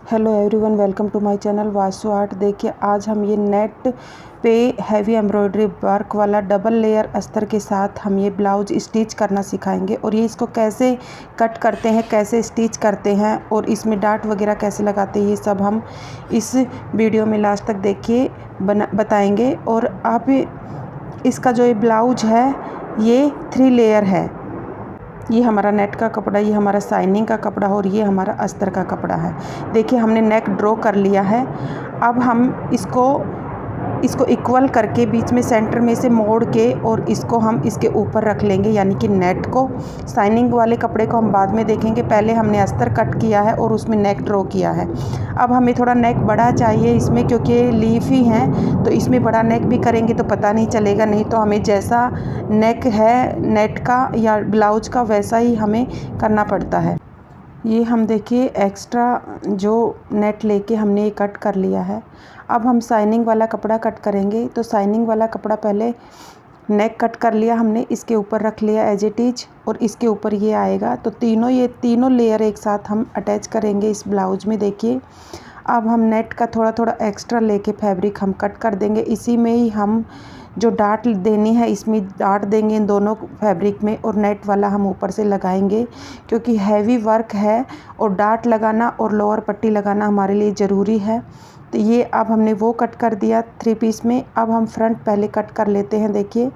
Hello everyone, welcome to my channel Vasu art. देखिए आज हम ये नेट पे हैवी एम्ब्रॉयडरी वर्क वाला डबल लेयर अस्तर के साथ हम ये ब्लाउज स्टिच करना सिखाएंगे और ये इसको कैसे कट करते हैं, कैसे स्टिच करते हैं और इसमें डाट वगैरह कैसे लगाते हैं, ये सब हम इस वीडियो में लास्ट तक देखिए बताएंगे। और आप इसका जो ये ब्लाउज है ये 3 लेयर है। ये हमारा नेट का कपड़ा, ये हमारा साइनिंग का कपड़ा और ये हमारा अस्तर का कपड़ा है। देखिए हमने नेक ड्रॉ कर लिया है। अब हम इसको इक्वल करके बीच में सेंटर में से मोड़ के और इसको हम इसके ऊपर रख लेंगे, यानी कि नेट को। साइनिंग वाले कपड़े को हम बाद में देखेंगे, पहले हमने अस्तर कट किया है और उसमें नेक ड्रॉ किया है। अब हमें थोड़ा नेक बड़ा चाहिए इसमें, क्योंकि लीफ ही हैं तो इसमें बड़ा नेक भी करेंगे तो पता नहीं चलेगा, नहीं तो हमें जैसा नेक है नेट का या ब्लाउज का वैसा ही हमें करना पड़ता है। ये हम देखिए एक्स्ट्रा जो नेट लेके हमने ये कट कर लिया है। अब हम साइनिंग वाला कपड़ा कट करेंगे, तो साइनिंग वाला कपड़ा पहले नेक कट कर लिया हमने, इसके ऊपर रख लिया एज इट इज और इसके ऊपर ये आएगा। तो ये तीनों लेयर एक साथ हम अटैच करेंगे इस ब्लाउज में। देखिए अब हम नेट का थोड़ा थोड़ा एक्स्ट्रा लेके फैब्रिक हम कट कर देंगे। इसी में ही हम जो डाट देनी है इसमें डाट देंगे इन दोनों फैब्रिक में, और नेट वाला हम ऊपर से लगाएंगे क्योंकि हैवी वर्क है और डाट लगाना और लोअर पट्टी लगाना हमारे लिए ज़रूरी है। तो ये अब हमने वो कट कर दिया 3 पीस में। अब हम फ्रंट पहले कट कर लेते हैं। देखिए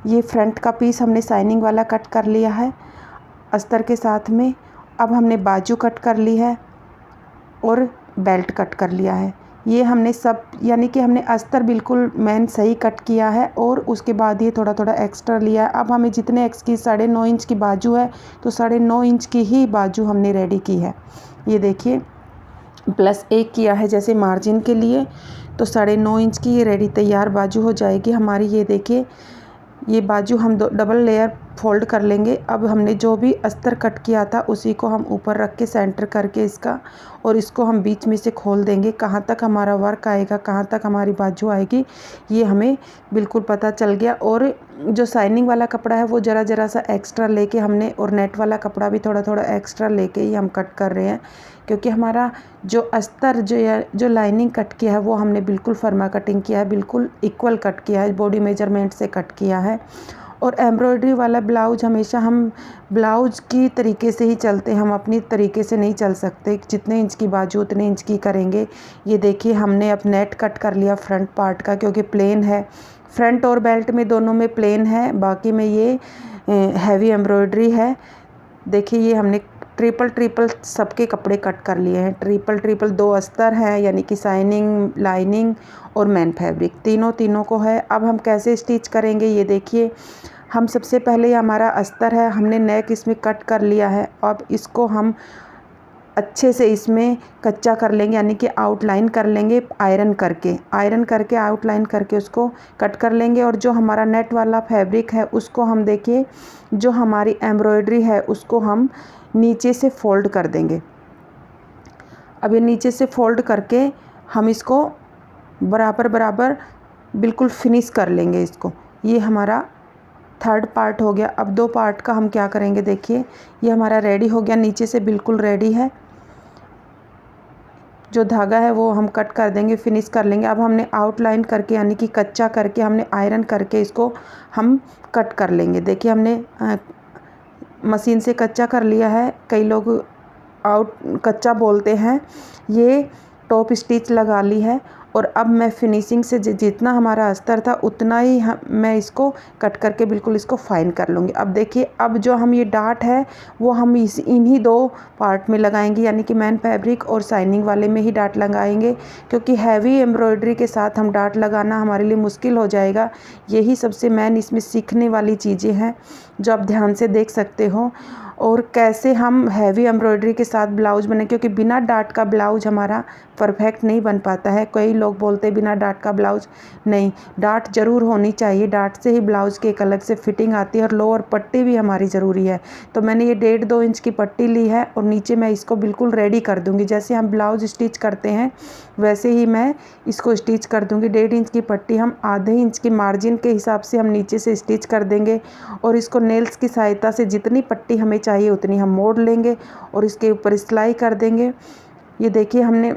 ये फ्रंट का पीस हमने साइनिंग वाला कट कर लिया है अस्तर के साथ में। अब हमने बाजू कट कर ली है और बेल्ट कट कर लिया है। ये हमने सब, यानी कि हमने अस्तर बिल्कुल मेन सही कट किया है और उसके बाद ये थोड़ा थोड़ा एक्स्ट्रा लिया है। अब हमें जितने एक्स की 9.5 इंच की बाजू है तो 9.5 इंच की ही बाजू हमने रेडी की है। ये देखिए +1 किया है जैसे मार्जिन के लिए, तो 9.5 इंच की ये रेडी तैयार बाजू हो जाएगी हमारी। ये देखिए ये बाजू हम डबल लेयर फोल्ड कर लेंगे। अब हमने जो भी अस्तर कट किया था उसी को हम ऊपर रख के सेंटर करके इसका, और इसको हम बीच में से खोल देंगे। कहाँ तक हमारा वर्क आएगा, कहाँ तक हमारी बाजू आएगी, ये हमें बिल्कुल पता चल गया। और जो साइनिंग वाला कपड़ा है वो ज़रा सा एक्स्ट्रा लेके हमने, और नेट वाला कपड़ा भी थोड़ा थोड़ा एक्स्ट्रा लेके ही हम कट कर रहे हैं, क्योंकि हमारा जो अस्तर जो लाइनिंग कट किया है वो हमने बिल्कुल फर्मा कटिंग किया है, बिल्कुल इक्वल कट किया है, बॉडी मेजरमेंट से कट किया है। और एम्ब्रॉयडरी वाला ब्लाउज हमेशा हम ब्लाउज की तरीके से ही चलते हैं, हम अपनी तरीके से नहीं चल सकते। जितने इंच की बाजू उतने इंच की करेंगे। ये देखिए हमने अब नेट कट कर लिया फ्रंट पार्ट का, क्योंकि प्लेन है फ्रंट और बेल्ट में दोनों में प्लेन है, बाकी में ये हैवी एम्ब्रॉयडरी है। देखिए ये हमने ट्रिपल सबके कपड़े कट कर लिए हैं। ट्रिपल 2 अस्तर हैं, यानी कि साइनिंग, लाइनिंग और मेन फैब्रिक तीनों को है। अब हम कैसे स्टिच करेंगे ये देखिए। हम सबसे पहले हमारा अस्तर है, हमने नेक इसमें कट कर लिया है। अब इसको हम अच्छे से इसमें कच्चा कर लेंगे, यानी कि आउटलाइन कर लेंगे आयरन करके आउटलाइन करके उसको कट कर लेंगे। और जो हमारा नेट वाला फैब्रिक है उसको हम देखिए, जो हमारी एम्ब्रॉयडरी है उसको हम नीचे से फोल्ड कर देंगे। अब ये नीचे से फोल्ड करके हम इसको बराबर बिल्कुल फिनिश कर लेंगे इसको। ये हमारा 3rd पार्ट हो गया। अब 2 पार्ट का हम क्या करेंगे, देखिए ये हमारा रेडी हो गया, नीचे से बिल्कुल रेडी है। जो धागा है वो हम कट कर देंगे, फिनिश कर लेंगे। अब हमने आउटलाइन करके, यानी कि कच्चा करके, हमने आयरन करके इसको हम कट कर लेंगे। देखिए हमने मशीन से कच्चा कर लिया है, कई लोग कच्चा बोलते हैं। ये टॉप स्टिच लगा ली है। और अब मैं फिनिशिंग से जितना हमारा अस्तर था उतना ही मैं इसको कट करके बिल्कुल इसको फाइन कर लूँगी। अब देखिए अब जो हम ये डाट है वो हम इन्हीं 2 पार्ट में लगाएंगे, यानी कि मेन फैब्रिक और साइनिंग वाले में ही डाट लगाएंगे, क्योंकि हैवी एम्ब्रॉयडरी के साथ हम डाट लगाना हमारे लिए मुश्किल हो जाएगा। यही सबसे मेन इसमें सीखने वाली चीज़ें हैं जो आप ध्यान से देख सकते हो। और कैसे हम हैवी एम्ब्रॉयडरी के साथ ब्लाउज बने, क्योंकि बिना डाट का ब्लाउज हमारा परफेक्ट नहीं बन पाता है। कई लोग बोलते हैं बिना डाट का ब्लाउज, नहीं, डाट ज़रूर होनी चाहिए। डाट से ही ब्लाउज की एक अलग से फिटिंग आती है, और लोअर पट्टी भी हमारी ज़रूरी है। तो मैंने ये 1.5-2 इंच की पट्टी ली है और नीचे मैं इसको बिल्कुल रेडी कर दूँगी। जैसे हम ब्लाउज स्टिच करते हैं वैसे ही मैं इसको स्टिच कर दूँगी। 1.5 इंच की पट्टी हम आधे इंच की मार्जिन के हिसाब से हम नीचे से स्टिच कर देंगे, और इसको नेल्स की सहायता से जितनी पट्टी हमें चाहिए उतनी हम मोड़ लेंगे और इसके ऊपर सिलाई कर देंगे। ये देखिए हमने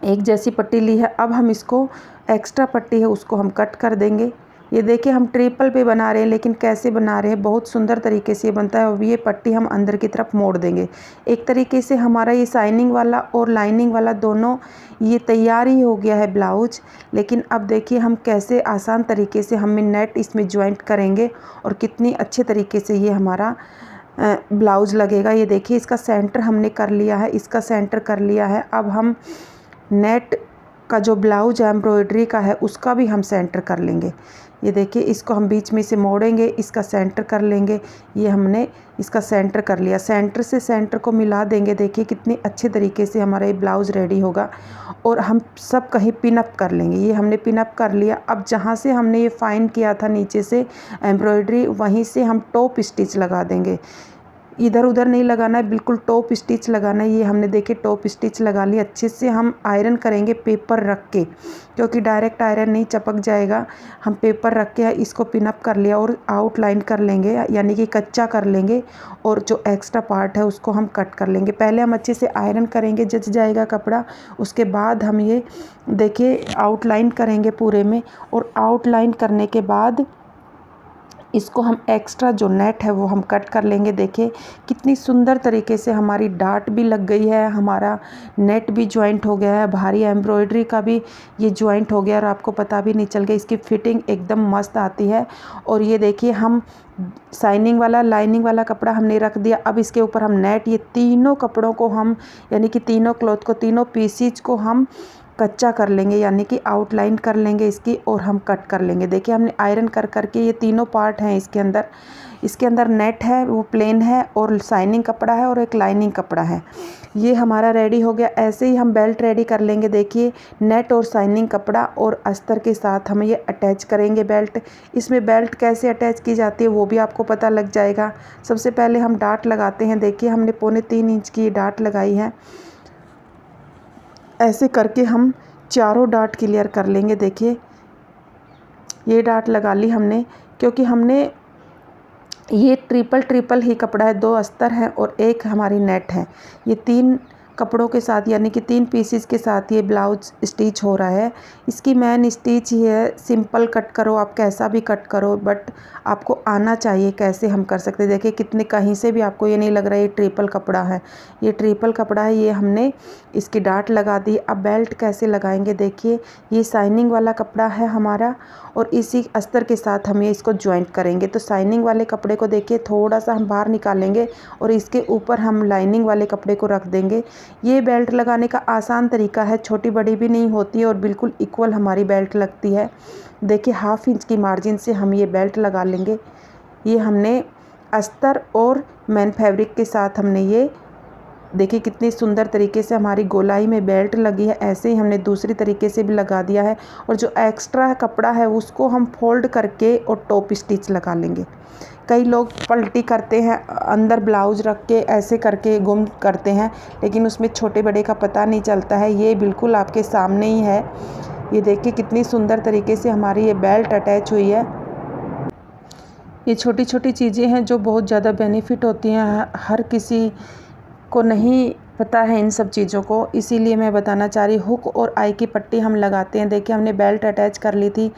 एक जैसी पट्टी ली है। अब हम इसको एक्स्ट्रा पट्टी है उसको हम कट कर देंगे। ये देखिए हम ट्रिपल पे बना रहे हैं, लेकिन कैसे बना रहे हैं, बहुत सुंदर तरीके से ये बनता है। और ये पट्टी हम अंदर की तरफ मोड़ देंगे। एक तरीके से हमारा ये शाइनिंग वाला और लाइनिंग वाला दोनों ये तैयार ही हो गया है ब्लाउज। लेकिन अब देखिए हम कैसे आसान तरीके से हमें नेट इसमें ज्वाइंट करेंगे और कितनी अच्छे तरीके से ये हमारा ब्लाउज लगेगा। ये देखिए इसका सेंटर हमने कर लिया है, इसका सेंटर कर लिया है। अब हम नेट का जो ब्लाउज है एम्ब्रॉयडरी का है उसका भी हम सेंटर कर लेंगे। ये देखिए इसको हम बीच में से मोड़ेंगे, इसका सेंटर कर लेंगे। ये हमने इसका सेंटर कर लिया, सेंटर से सेंटर को मिला देंगे। देखिए कितनी अच्छे तरीके से हमारा ये ब्लाउज़ रेडी होगा। और हम सब कहीं पिन अप कर लेंगे। ये हमने पिन अप कर लिया। अब जहाँ से हमने ये फाइन किया था नीचे से एम्ब्रॉयडरी, वहीं से हम टॉप स्टिच लगा देंगे। इधर उधर नहीं लगाना है, बिल्कुल टॉप स्टिच लगाना है। ये हमने देखिए टॉप स्टिच लगा लिया। अच्छे से हम आयरन करेंगे पेपर रख के, क्योंकि डायरेक्ट आयरन नहीं चिपक जाएगा। हम पेपर रख के इसको पिन अप कर लिया और आउटलाइन कर लेंगे, यानी कि कच्चा कर लेंगे। और जो एक्स्ट्रा पार्ट है उसको हम कट कर लेंगे। पहले हम अच्छे से आयरन करेंगे, जच जाएगा कपड़ा। उसके बाद हम ये देखिए आउटलाइन करेंगे पूरे में। और आउटलाइन करने के बाद इसको हम एक्स्ट्रा जो नेट है वो हम कट कर लेंगे। देखिए कितनी सुंदर तरीके से हमारी डाट भी लग गई है, हमारा नेट भी जॉइंट हो गया है, भारी एम्ब्रॉयडरी का भी ये जॉइंट हो गया और आपको पता भी नहीं चल गया। इसकी फिटिंग एकदम मस्त आती है। और ये देखिए हम शाइनिंग वाला लाइनिंग वाला कपड़ा हमने रख दिया। अब इसके ऊपर हम नेट, ये तीनों कपड़ों को हम, यानी कि तीनों क्लॉथ को, तीनों पीसीज को हम कच्चा कर लेंगे, यानी कि आउटलाइन कर लेंगे इसकी और हम कट कर लेंगे। देखिए हमने आयरन कर करके ये तीनों पार्ट हैं इसके अंदर नेट है वो प्लेन है, और शाइनिंग कपड़ा है और एक लाइनिंग कपड़ा है। ये हमारा रेडी हो गया। ऐसे ही हम बेल्ट रेडी कर लेंगे। देखिए नेट और शाइनिंग कपड़ा और अस्तर के साथ हम ये अटैच करेंगे बेल्ट। इसमें बेल्ट कैसे अटैच की जाती है वो भी आपको पता लग जाएगा। सबसे पहले हम डाट लगाते हैं। देखिए हमने 3.25 इंच की डाट लगाई है। ऐसे करके हम चारों डाट क्लियर कर लेंगे। देखिए ये डाट लगा ली हमने, क्योंकि हमने ये ट्रिपल ही कपड़ा है, 2 अस्तर हैं और एक हमारी नेट है। ये 3 कपड़ों के साथ, यानी कि 3 पीसेस के साथ ये ब्लाउज स्टिच हो रहा है। इसकी मेन स्टिच ही है, सिंपल कट करो आप, कैसा भी कट करो, बट आपको आना चाहिए कैसे हम कर सकते हैं। देखिए कितने, कहीं से भी आपको ये नहीं लग रहा है ये ट्रिपल कपड़ा है, ये ट्रिपल कपड़ा है। ये हमने इसकी डाट लगा दी। अब बेल्ट कैसे लगाएंगे, देखिए ये शाइनिंग वाला कपड़ा है हमारा और इसी अस्तर के साथ हम ये इसको ज्वाइंट करेंगे। तो शाइनिंग वाले कपड़े को देखिए थोड़ा सा हम बाहर निकालेंगे और इसके ऊपर हम लाइनिंग वाले कपड़े को रख देंगे। ये बेल्ट लगाने का आसान तरीका है, छोटी बड़ी भी नहीं होती है और बिल्कुल इक्वल हमारी बेल्ट लगती है। देखिए 1/2 इंच की मार्जिन से हम ये बेल्ट लगा लेंगे। ये हमने अस्तर और मैन फैब्रिक के साथ हमने ये, देखिए कितनी सुंदर तरीके से हमारी गोलाई में बेल्ट लगी है। ऐसे ही हमने दूसरी तरीके से भी लगा दिया है। और जो एक्स्ट्रा कपड़ा है उसको हम फोल्ड करके और टॉप स्टिच लगा लेंगे। कई लोग पलटी करते हैं, अंदर ब्लाउज रख के ऐसे करके गुम करते हैं, लेकिन उसमें छोटे बड़े का पता नहीं चलता है। ये बिल्कुल आपके सामने ही है। ये देखिए कितनी सुंदर तरीके से हमारी ये बेल्ट अटैच हुई है। ये छोटी छोटी चीज़ें हैं जो बहुत ज़्यादा बेनिफिट होती हैं, हर किसी को नहीं पता है इन सब चीज़ों को, इसीलिए मैं बताना चाह रही। हुक और आई की पट्टी हम लगाते हैं। देखिए हमने बेल्ट अटैच कर ली थी।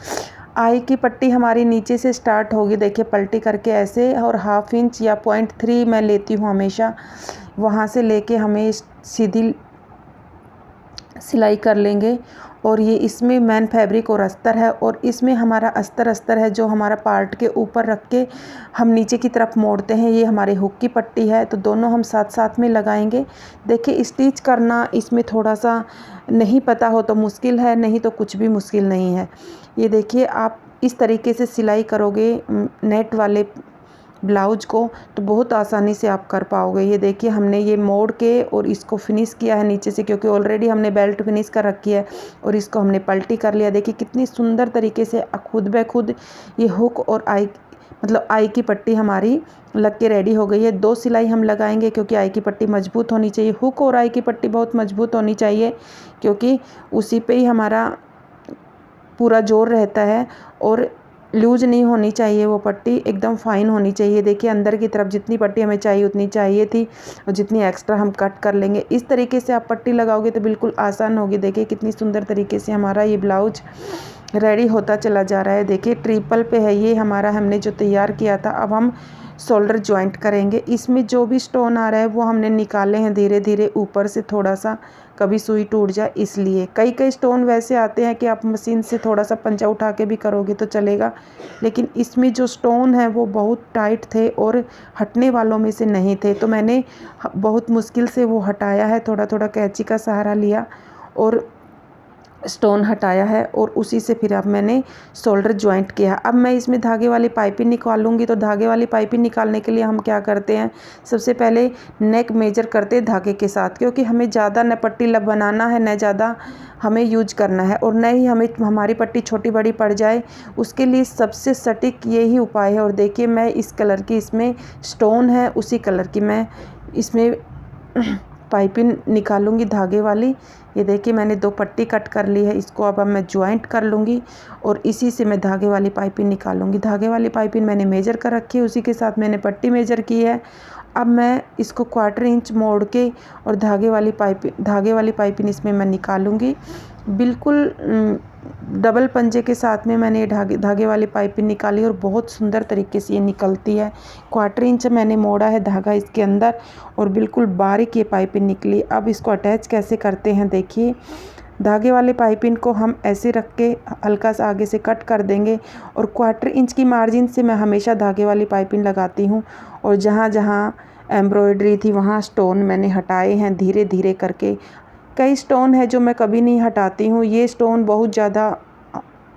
आई की पट्टी हमारी नीचे से स्टार्ट होगी, देखिए पलटी करके ऐसे, और 1/2 इंच या 0.3 मैं लेती हूँ हमेशा, वहाँ से लेके हमें सीधी सिलाई कर लेंगे। और ये इसमें मैन फैब्रिक और अस्तर है, और इसमें हमारा अस्तर है जो हमारा पार्ट के ऊपर रख के हम नीचे की तरफ मोड़ते हैं। ये हमारी हुक की पट्टी है, तो दोनों हम साथ साथ में लगाएंगे। देखिए स्टिच करना इसमें थोड़ा सा नहीं पता हो तो मुश्किल है, नहीं तो कुछ भी मुश्किल नहीं है। ये देखिए आप इस तरीके से सिलाई करोगे नेट वाले ब्लाउज को तो बहुत आसानी से आप कर पाओगे। ये देखिए हमने ये मोड़ के और इसको फिनिश किया है नीचे से, क्योंकि ऑलरेडी हमने बेल्ट फिनिश कर रखी है, और इसको हमने पलटी कर लिया। देखिए कितनी सुंदर तरीके से खुद ब खुद ये हुक और आई की पट्टी हमारी लग के रेडी हो गई है। 2 सिलाई हम लगाएंगे क्योंकि आई की पट्टी मजबूत होनी चाहिए। हुक और आई की पट्टी बहुत मजबूत होनी चाहिए, क्योंकि उसी पे ही हमारा पूरा जोर रहता है। और लूज नहीं होनी चाहिए, वो पट्टी एकदम फाइन होनी चाहिए। देखिए अंदर की तरफ जितनी पट्टी हमें चाहिए उतनी चाहिए थी, और जितनी एक्स्ट्रा हम कट कर लेंगे। इस तरीके से आप पट्टी लगाओगे तो बिल्कुल आसान होगी। देखिए कितनी सुंदर तरीके से हमारा ये ब्लाउज रेडी होता चला जा रहा है। देखिए ट्रिपल पे है ये हमारा, हमने जो तैयार किया था। अब हम शोल्डर जॉइंट करेंगे। इसमें जो भी स्टोन आ रहा है वो हमने निकाले हैं धीरे धीरे ऊपर से, थोड़ा सा कभी सुई टूट जाए इसलिए। कई स्टोन वैसे आते हैं कि आप मशीन से थोड़ा सा पंचा उठा के भी करोगे तो चलेगा, लेकिन इसमें जो स्टोन है वो बहुत टाइट थे और हटने वालों में से नहीं थे, तो मैंने बहुत मुश्किल से वो हटाया है। थोड़ा थोड़ा कैंची का सहारा लिया और स्टोन हटाया है, और उसी से फिर अब मैंने शोल्डर जॉइंट किया। अब मैं इसमें धागे वाली पाइपिंग निकालूंगी। तो धागे वाली पाइपिंग निकालने के लिए हम क्या करते हैं, सबसे पहले नेक मेजर करते हैं धागे के साथ, क्योंकि हमें ज़्यादा न पट्टी बनाना है, न ज़्यादा हमें यूज करना है, और न ही हमारी पट्टी छोटी बड़ी पड़ जाए। उसके लिए सबसे सटीक यही उपाय है। और देखिए मैं इस कलर की इसमें स्टोन है, उसी कलर की मैं इसमें पाइपिंग निकालूंगी धागे वाली। ये देखिए मैंने 2 पट्टी कट कर ली है, इसको अब मैं ज्वाइंट कर लूँगी और इसी से मैं धागे वाली पाइपिंग निकालूंगी। धागे वाली पाइपिंग मैंने मेजर कर रखी है, उसी के साथ मैंने पट्टी मेजर की है। अब मैं इसको 1/4 इंच मोड़ के और धागे वाली पाइपिंग इसमें मैं निकालूंगी। बिल्कुल डबल पंजे के साथ में मैंने धागे वाली पाइपिंग निकाली और बहुत सुंदर तरीके से ये निकलती है। 1/4 इंच मैंने मोड़ा है धागा इसके अंदर और बिल्कुल बारीक ये पाइपिंग निकली। अब इसको अटैच कैसे करते हैं, देखिए धागे वाले पाइपिंग को हम ऐसे रख के हल्का सा आगे से कट कर देंगे, और 1/4 इंच की मार्जिन से मैं हमेशा धागे वाली पाइपिंग लगाती हूँ। और जहाँ जहाँ एम्ब्रॉयडरी थी वहाँ स्टोन मैंने हटाए हैं धीरे धीरे करके। कई स्टोन है जो मैं कभी नहीं हटाती हूँ, ये स्टोन बहुत ज़्यादा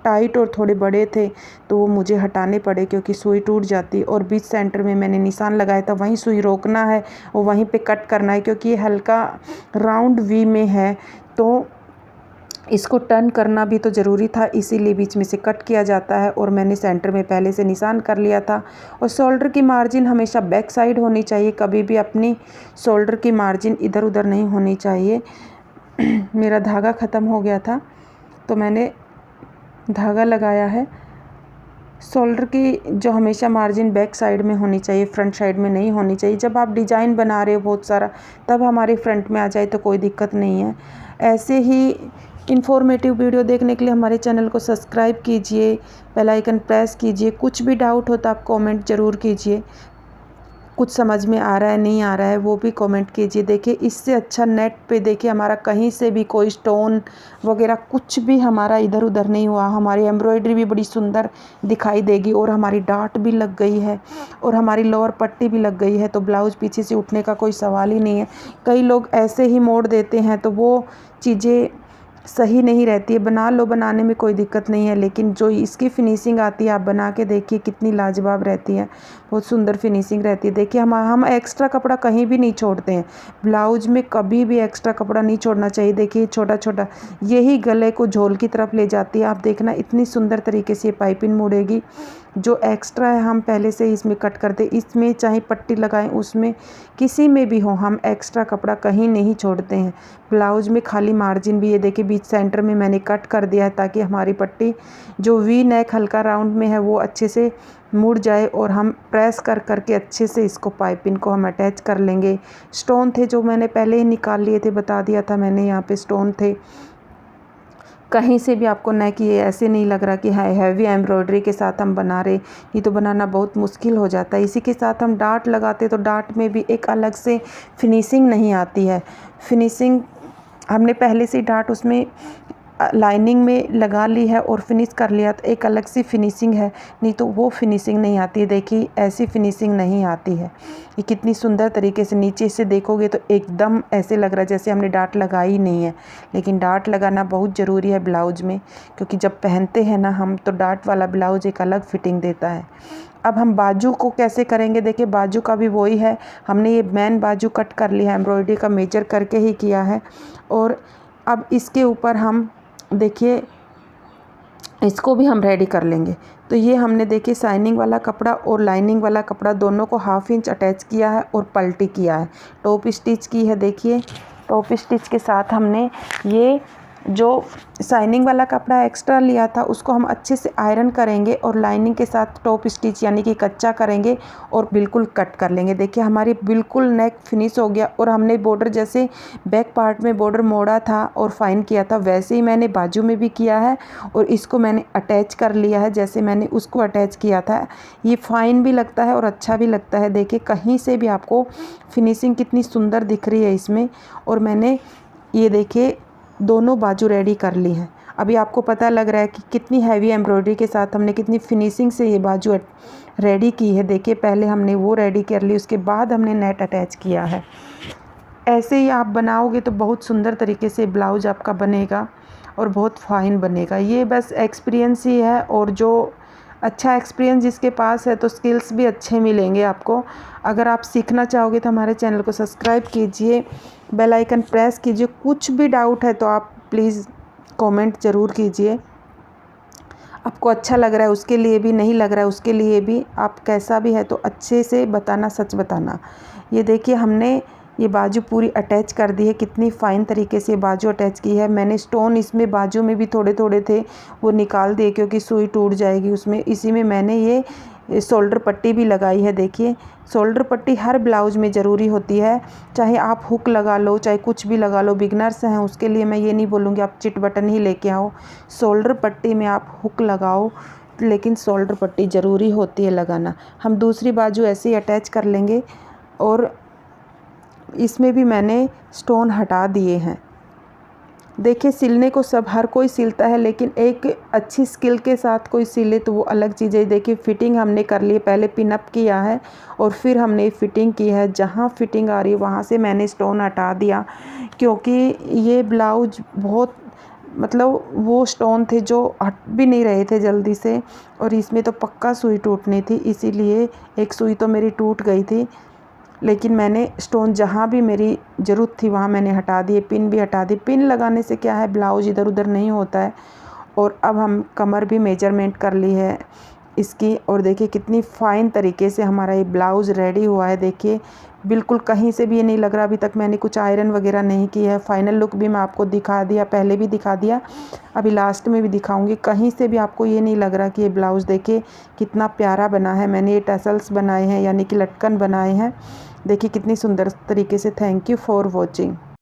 टाइट और थोड़े बड़े थे तो वो मुझे हटाने पड़े क्योंकि सुई टूट जाती। और बीच सेंटर में मैंने निशान लगाया था, वहीं सुई रोकना है और वहीं पे कट करना है, क्योंकि ये हल्का राउंड वी में है तो इसको टर्न करना भी तो ज़रूरी था, इसीलिए बीच में से कट किया जाता है। और मैंने सेंटर में पहले से निशान कर लिया था। और शोल्डर की मार्जिन हमेशा बैक साइड होनी चाहिए, कभी भी अपनी शोल्डर की मार्जिन इधर उधर नहीं होनी चाहिए। मेरा धागा ख़त्म हो गया था तो मैंने धागा लगाया है। शोल्डर की जो हमेशा मार्जिन बैक साइड में होनी चाहिए, फ्रंट साइड में नहीं होनी चाहिए। जब आप डिज़ाइन बना रहे हो बहुत सारा तब हमारे फ्रंट में आ जाए तो कोई दिक्कत नहीं है। ऐसे ही इन्फॉर्मेटिव वीडियो देखने के लिए हमारे चैनल को सब्सक्राइब कीजिए, बेल आइकन प्रेस कीजिए। कुछ भी डाउट हो तो आप कमेंट ज़रूर कीजिए, कुछ समझ में आ रहा है नहीं आ रहा है वो भी कमेंट कीजिए। देखिए इससे अच्छा नेट पे देखिए हमारा कहीं से भी कोई स्टोन वगैरह कुछ भी हमारा इधर उधर नहीं हुआ। हमारी एम्ब्रॉयडरी भी बड़ी सुंदर दिखाई देगी और हमारी डाट भी लग गई है और हमारी लोअर पट्टी भी लग गई है, तो ब्लाउज़ पीछे से उठने का कोई सवाल ही नहीं है। कई लोग ऐसे ही मोड़ देते हैं तो वो चीज़ें सही नहीं रहती है। बना लो, बनाने में कोई दिक्कत नहीं है, लेकिन जो इसकी फिनिशिंग आती है आप बना के देखिए कितनी लाजवाब रहती है, बहुत सुंदर फिनिशिंग रहती है। देखिए हम एक्स्ट्रा कपड़ा कहीं भी नहीं छोड़ते हैं, ब्लाउज में कभी भी एक्स्ट्रा कपड़ा नहीं छोड़ना चाहिए। देखिए छोटा छोटा यही गले को झोल की तरफ ले जाती है। आप देखना इतनी सुंदर तरीके से ये पाइपिंग मुड़ेगी। जो एक्स्ट्रा है हम पहले से इसमें कट करते, इसमें चाहे पट्टी लगाएं उसमें किसी में भी हो, हम एक्स्ट्रा कपड़ा कहीं नहीं छोड़ते हैं। ब्लाउज में खाली मार्जिन भी ये देखिए बीच सेंटर में मैंने कट कर दिया है ताकि हमारी पट्टी जो वी नेक हल्का राउंड में है वो अच्छे से मुड़ जाए और हम प्रेस कर करके अच्छे से इसको पाइपिंग को हम अटैच कर लेंगे। स्टोन थे जो मैंने पहले ही निकाल लिए थे, बता दिया था मैंने, यहाँ पे स्टोन थे। कहीं से भी आपको न कि ये ऐसे नहीं लग रहा कि हाँ हैवी एम्ब्रॉयडरी के साथ हम बना रहे, ये तो बनाना बहुत मुश्किल हो जाता है। इसी के साथ हम डाट लगाते तो डाट में भी एक अलग से फिनिशिंग नहीं आती है। फिनिशिंग हमने पहले से डाट उसमें लाइनिंग में लगा ली है और फिनिश कर लिया तो एक अलग सी फिनिशिंग है, नहीं तो वो फिनिशिंग नहीं आती है। देखिए ऐसी फिनिशिंग नहीं आती है। ये कितनी सुंदर तरीके से नीचे से देखोगे तो एकदम ऐसे लग रहा है जैसे हमने डाट लगाई नहीं है, लेकिन डाट लगाना बहुत ज़रूरी है ब्लाउज में, क्योंकि जब पहनते हैं ना हम तो डाट वाला ब्लाउज एक अलग फिटिंग देता है। अब हम बाजू को कैसे करेंगे, देखिए बाजू का भी वही है, हमने ये मैन बाजू कट कर लिया है, एम्ब्रॉयडरी का मेजर करके ही किया है। और अब इसके ऊपर हम देखिए इसको भी हम रेडी कर लेंगे। तो ये हमने देखिए शाइनिंग वाला कपड़ा और लाइनिंग वाला कपड़ा दोनों को 1/2 इंच अटैच किया है और पलटी किया है, टॉप स्टिच की है। देखिए टॉप स्टिच के साथ हमने ये जो शाइनिंग वाला कपड़ा एक्स्ट्रा लिया था उसको हम अच्छे से आयरन करेंगे और लाइनिंग के साथ टॉप स्टिच यानी कि कच्चा करेंगे और बिल्कुल कट कर लेंगे। देखिए हमारी बिल्कुल नेक फिनिश हो गया और हमने बॉर्डर जैसे बैक पार्ट में बॉर्डर मोड़ा था और फाइन किया था वैसे ही मैंने बाजू में भी किया है और इसको मैंने अटैच कर लिया है जैसे मैंने उसको अटैच किया था। ये फाइन भी लगता है और अच्छा भी लगता है। देखिए कहीं से भी आपको फिनिशिंग कितनी सुंदर दिख रही है इसमें। और मैंने ये देखिए दोनों बाजू रेडी कर ली है। अभी आपको पता लग रहा है कि कितनी हैवी एम्ब्रॉयडरी के साथ हमने कितनी फिनिशिंग से ये बाजू रेडी की है। देखिए पहले हमने वो रेडी कर ली, उसके बाद हमने नेट अटैच किया है। ऐसे ही आप बनाओगे तो बहुत सुंदर तरीके से ब्लाउज आपका बनेगा और बहुत फाइन बनेगा। ये बस एक्सपीरियंस ही है और जो अच्छा एक्सपीरियंस जिसके पास है तो स्किल्स भी अच्छे मिलेंगे आपको। अगर आप सीखना चाहोगे तो हमारे चैनल को सब्सक्राइब कीजिए, बेल आइकन प्रेस कीजिए। कुछ भी डाउट है तो आप प्लीज़ कमेंट ज़रूर कीजिए। आपको अच्छा लग रहा है उसके लिए भी, नहीं लग रहा है उसके लिए भी, आप कैसा भी है तो अच्छे से बताना, सच बताना। ये देखिए हमने ये बाजू पूरी अटैच कर दी है, कितनी फ़ाइन तरीके से बाजू अटैच की है। मैंने स्टोन इसमें बाजू में भी थोड़े थोड़े थे वो निकाल दिए क्योंकि सुई टूट जाएगी उसमें। इसी में मैंने ये शोल्डर पट्टी भी लगाई है। देखिए शोल्डर पट्टी हर ब्लाउज़ में ज़रूरी होती है, चाहे आप हुक लगा लो चाहे कुछ भी लगा लो। बिगनर्स हैं उसके लिए मैं ये नहीं बोलूँगी आप चिट बटन ही लेके आओ। शोल्डर पट्टी में आप हुक लगाओ लेकिन शोल्डर पट्टी ज़रूरी होती है लगाना। हम दूसरी बाजू ऐसे ही अटैच कर लेंगे और इसमें भी मैंने स्टोन हटा दिए हैं। देखिए सिलने को सब हर कोई सिलता है लेकिन एक अच्छी स्किल के साथ कोई सिले तो वो अलग चीज़ है। देखिए फिटिंग हमने कर ली है, पहले पिन अप किया है और फिर हमने फिटिंग की है। जहाँ फिटिंग आ रही है वहाँ से मैंने स्टोन हटा दिया क्योंकि ये ब्लाउज बहुत मतलब वो स्टोन थे जो हट भी नहीं रहे थे जल्दी से और इसमें तो पक्का सुई टूटनी थी, इसीलिए एक सुई तो मेरी टूट गई थी। लेकिन मैंने स्टोन जहाँ भी मेरी ज़रूरत थी वहाँ मैंने हटा दिए, पिन भी हटा दी। पिन लगाने से क्या है ब्लाउज इधर उधर नहीं होता है। और अब हम कमर भी मेजरमेंट कर ली है इसकी और देखिए कितनी फ़ाइन तरीके से हमारा ये ब्लाउज़ रेडी हुआ है। देखिए बिल्कुल कहीं से भी ये नहीं लग रहा अभी तक मैंने कुछ आयरन वगैरह नहीं की है। फाइनल लुक भी मैं आपको दिखा दिया, पहले भी दिखा दिया, अभी लास्ट में भी दिखाऊंगी। कहीं से भी आपको ये नहीं लग रहा कि ये ब्लाउज़ देखिए कितना प्यारा बना है। मैंने ये टसल्स बनाए हैं यानी कि लटकन बनाए हैं। देखिए कितनी सुंदर तरीके से। Thank you for watching.